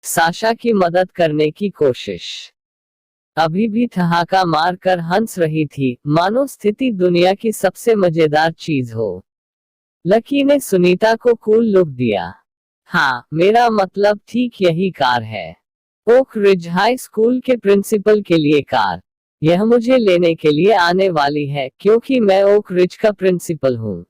Sasha की मदद करने की कोशिश। अभी भी ठहाका मार कर हंस रही थी, मानो स्थिति दुनिया की सबसे मजेदार चीज हो। लकी ने सुनीता को कूल लुक दिया। हाँ, मेरा मतलब ठीक यही कार है। ओक रिज हाई स्कूल के प्रिंसिपल के लिए कार। यह मुझे लेने के लिए आने वाली है, क्योंकि मैं ओक रिज का प्रिंसिपल हूँ।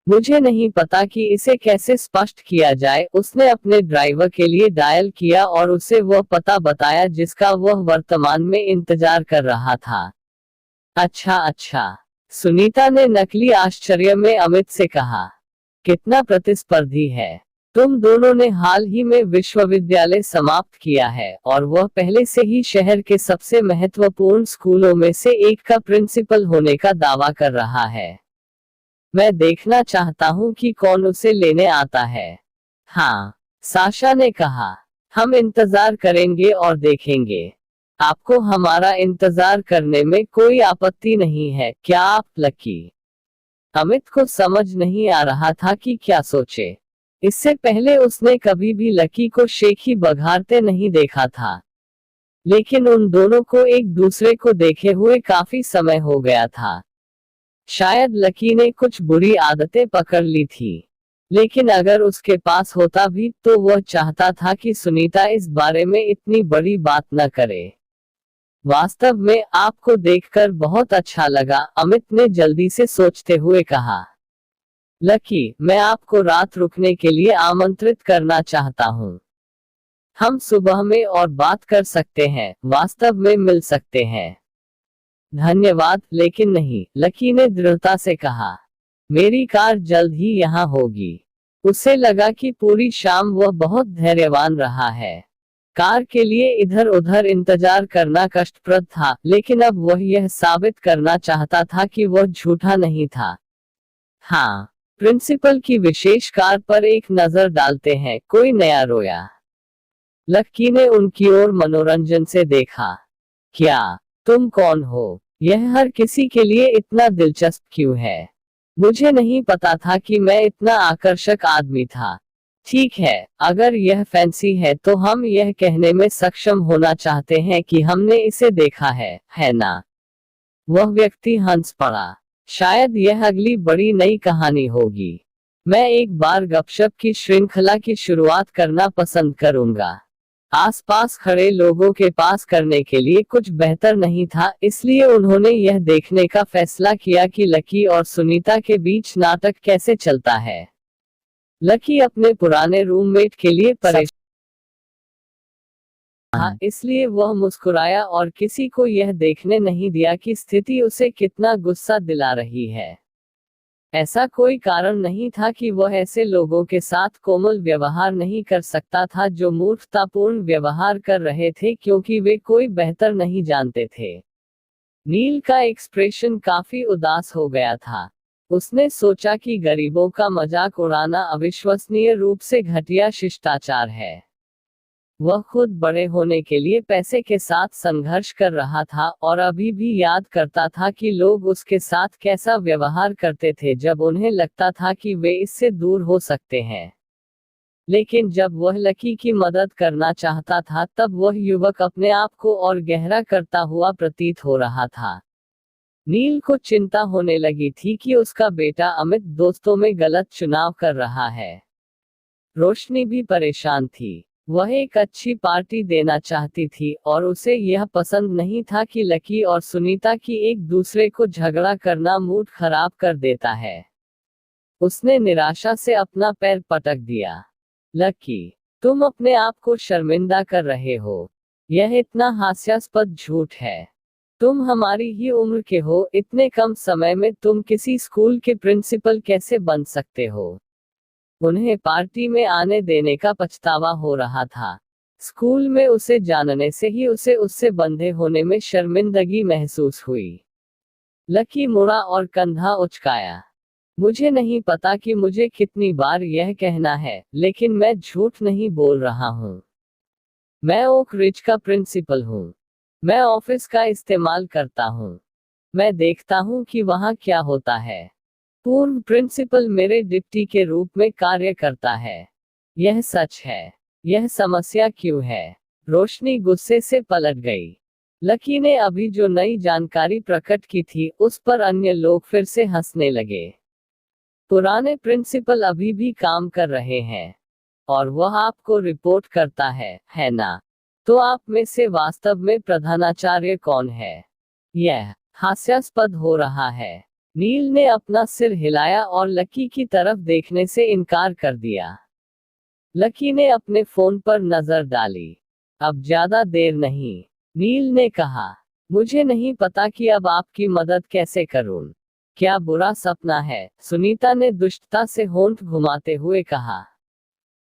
मुझे नहीं पता कि इसे कैसे स्पष्ट किया जाए। उसने अपने ड्राइवर के लिए डायल किया और उसे वह पता बताया जिसका वह वर्तमान में इंतजार कर रहा था। अच्छा अच्छा, सुनीता ने नकली आश्चर्य में अमित से कहा। कितना प्रतिस्पर्धी है। तुम दोनों ने हाल ही में विश्वविद्यालय समाप्त किया है और वह पहले से ही शहर के सबसे महत्वपूर्ण स्कूलों में से एक का प्रिंसिपल होने का दावा कर रहा है। मैं देखना चाहता हूँ कि कौन उसे लेने आता है। हाँ, साशा ने कहा। हम इंतजार करेंगे और देखेंगे। आपको हमारा इंतजार करने में कोई आपत्ति नहीं है क्या आप लकी? अमित को समझ नहीं आ रहा था कि क्या सोचे। इससे पहले उसने कभी भी लकी को शेखी बघारते नहीं देखा था, लेकिन उन दोनों को एक दूसरे को देखे हुए काफी समय हो गया था। शायद लकी ने कुछ बुरी आदतें पकड़ ली थी, लेकिन अगर उसके पास होता भी तो वह चाहता था कि सुनीता इस बारे में इतनी बड़ी बात न करे। वास्तव में आपको देखकर बहुत अच्छा लगा, अमित ने जल्दी से सोचते हुए कहा। लकी, मैं आपको रात रुकने के लिए आमंत्रित करना चाहता हूँ। हम सुबह में और बात कर सकते हैं, वास्तव में मिल सकते हैं। धन्यवाद, लेकिन नहीं, लकी ने दृढ़ता से कहा। मेरी कार जल्द ही यहाँ होगी। उसे लगा कि पूरी शाम वह बहुत धैर्यवान रहा है। कार के लिए इधर उधर इंतजार करना कष्टप्रद था, लेकिन अब वह यह साबित करना चाहता था कि वह झूठा नहीं था। हाँ, प्रिंसिपल की विशेष कार पर एक नजर डालते हैं। कोई नया रोया? लकी ने उनकी ओर मनोरंजन से देखा। क्या? तुम कौन हो? यह हर किसी के लिए इतना दिलचस्प क्यों है? मुझे नहीं पता था कि मैं इतना आकर्षक आदमी था। ठीक है, अगर यह फैंसी है तो हम यह कहने में सक्षम होना चाहते हैं कि हमने इसे देखा है ना? वह व्यक्ति हंस पड़ा। शायद यह अगली बड़ी नई कहानी होगी। मैं एक बार गपशप की श्रृंखला की शुरुआत करना पसंद करूंगा। आसपास खड़े लोगों के पास करने के लिए कुछ बेहतर नहीं था, इसलिए उन्होंने यह देखने का फैसला किया कि लकी और सुनीता के बीच नाटक कैसे चलता है। लकी अपने पुराने रूममेट के लिए परेशान था, इसलिए वह मुस्कुराया और किसी को यह देखने नहीं दिया कि स्थिति उसे कितना गुस्सा दिला रही है। ऐसा कोई कारण नहीं था कि वह ऐसे लोगों के साथ कोमल व्यवहार नहीं कर सकता था जो मूर्खतापूर्ण व्यवहार कर रहे थे, क्योंकि वे कोई बेहतर नहीं जानते थे। नील का एक्सप्रेशन काफी उदास हो गया था। उसने सोचा कि गरीबों का मजाक उड़ाना अविश्वसनीय रूप से घटिया शिष्टाचार है। वह खुद बड़े होने के लिए पैसे के साथ संघर्ष कर रहा था और अभी भी याद करता था कि लोग उसके साथ कैसा व्यवहार करते थे जब उन्हें लगता था कि वे इससे दूर हो सकते हैं। लेकिन जब वह लकी की मदद करना चाहता था तब वह युवक अपने आप को और गहरा करता हुआ प्रतीत हो रहा था। नील को चिंता होने लगी थी कि उसका बेटा अमित दोस्तों में गलत चुनाव कर रहा है। रोशनी भी परेशान थी। वह एक अच्छी पार्टी देना चाहती थी और उसे यह पसंद नहीं था कि लकी और सुनीता की एक दूसरे को झगड़ा करना मूड खराब कर देता है। उसने निराशा से अपना पैर पटक दिया। लकी, तुम अपने आप को शर्मिंदा कर रहे हो। यह इतना हास्यास्पद झूठ है। तुम हमारी ही उम्र के हो, इतने कम समय में तुम किसी स्कूल के प्रिंसिपल कैसे बन सकते हो? उन्हें पार्टी में आने देने का पछतावा हो रहा था। स्कूल में उसे जानने से ही उसे उससे बंधे होने में शर्मिंदगी महसूस हुई। लकी मुड़ा और कंधा उचकाया। मुझे नहीं पता कि मुझे कितनी बार यह कहना है, लेकिन मैं झूठ नहीं बोल रहा हूँ। मैं ओक रिज का प्रिंसिपल हूँ। मैं ऑफिस का इस्तेमाल करता हूँ। मैं देखता हूँ कि वहाँ क्या होता है। पूर्व प्रिंसिपल मेरे डिप्टी के रूप में कार्य करता है। यह सच है। यह समस्या क्यों है? रोशनी गुस्से से पलट गई। लकी ने अभी जो नई जानकारी प्रकट की थी उस पर अन्य लोग फिर से हंसने लगे। पुराने प्रिंसिपल अभी भी काम कर रहे हैं और वह आपको रिपोर्ट करता है ना? तो आप में से वास्तव में प्रधानाचार्य कौन है? यह हास्यास्पद हो रहा है। नील ने अपना सिर हिलाया और लकी की तरफ देखने से इनकार कर दिया। लकी ने अपने फोन पर नजर डाली। अब ज्यादा देर नहीं, नील ने कहा। मुझे नहीं पता कि अब आपकी मदद कैसे करूं। क्या बुरा सपना है? सुनीता ने दुष्टता से होंठ घुमाते हुए कहा।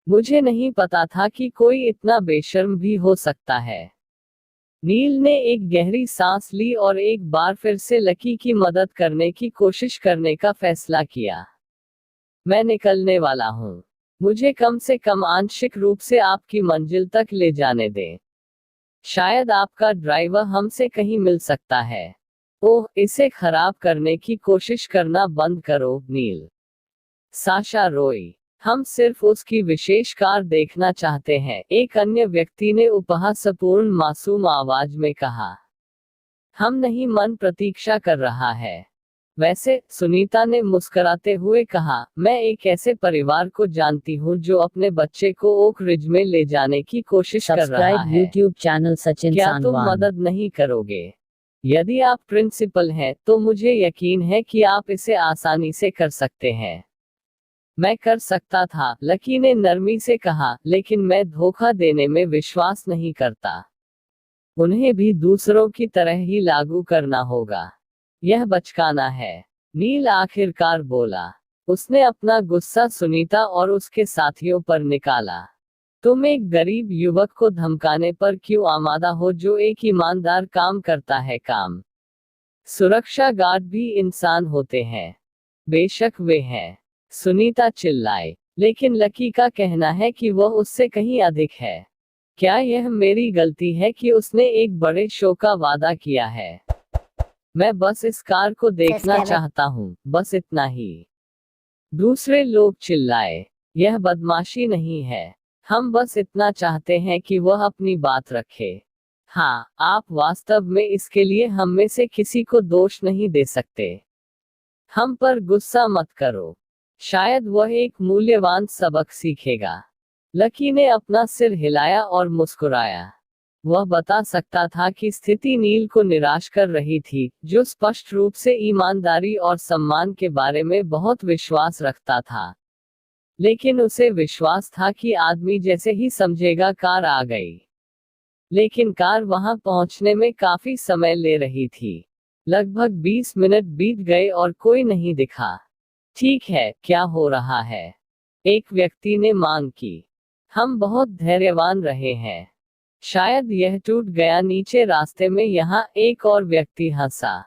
मुझे नहीं पता था कि कोई इतना बेशर्म भी हो सकता है। नील ने एक गहरी सांस ली और एक बार फिर से लकी की मदद करने की कोशिश करने का फैसला किया। मैं निकलने वाला हूँ। मुझे कम से कम आंशिक रूप से आपकी मंजिल तक ले जाने दें। शायद आपका ड्राइवर हमसे कहीं मिल सकता है। ओह, इसे खराब करने की कोशिश करना बंद करो, नील। साशा रोई। हम सिर्फ उसकी विशेष कार देखना चाहते हैं, एक अन्य व्यक्ति ने उपहासपूर्ण मासूम आवाज में कहा। हम नहीं, मन प्रतीक्षा कर रहा है। वैसे, सुनीता ने मुस्कुराते हुए कहा, मैं एक ऐसे परिवार को जानती हूँ जो अपने बच्चे को ओक रिज में ले जाने की कोशिश कर रहा है। YouTube चैनल सचिन क्या तुम सांगवान। मदद नहीं करोगे? यदि आप प्रिंसिपल हैं तो मुझे यकीन है कि आप इसे आसानी से कर सकते हैं। मैं कर सकता था, लकी ने नरमी से कहा, लेकिन मैं धोखा देने में विश्वास नहीं करता। उन्हें भी दूसरों की तरह ही लागू करना होगा। यह बचकाना है, नील आखिरकार बोला। उसने अपना गुस्सा सुनीता और उसके साथियों पर निकाला। तुम एक गरीब युवक को धमकाने पर क्यों आमादा हो जो एक ईमानदार काम करता है? काम सुरक्षा गार्ड भी इंसान होते हैं। बेशक वे हैं, सुनीता चिल्लाए। लेकिन लकी का कहना है कि वह उससे कहीं अधिक है। क्या यह मेरी गलती है कि उसने एक बड़े शो का वादा किया है? मैं बस इस कार को देखना चाहता हूँ, बस इतना ही। दूसरे लोग चिल्लाए। यह बदमाशी नहीं है। हम बस इतना चाहते हैं कि वह अपनी बात रखे। हाँ, आप वास्तव में इसके लिए हम में से किसी को दोष नहीं दे सकते। हम पर गुस्सा मत करो। शायद वह एक मूल्यवान सबक सीखेगा। लकी ने अपना सिर हिलाया और मुस्कुराया। वह बता सकता था कि स्थिति नील को निराश कर रही थी, जो स्पष्ट रूप से ईमानदारी और सम्मान के बारे में बहुत विश्वास रखता था। लेकिन उसे विश्वास था कि आदमी जैसे ही समझेगा कार आ गई। लेकिन कार वहां पहुंचने में काफी समय ले रही थी। लगभग 20 मिनट बीत गए और कोई नहीं दिखा। ठीक है, क्या हो रहा है? एक व्यक्ति ने मांग की। हम बहुत धैर्यवान रहे हैं। शायद यह टूट गया नीचे रास्ते में, यहाँ एक और व्यक्ति हंसा।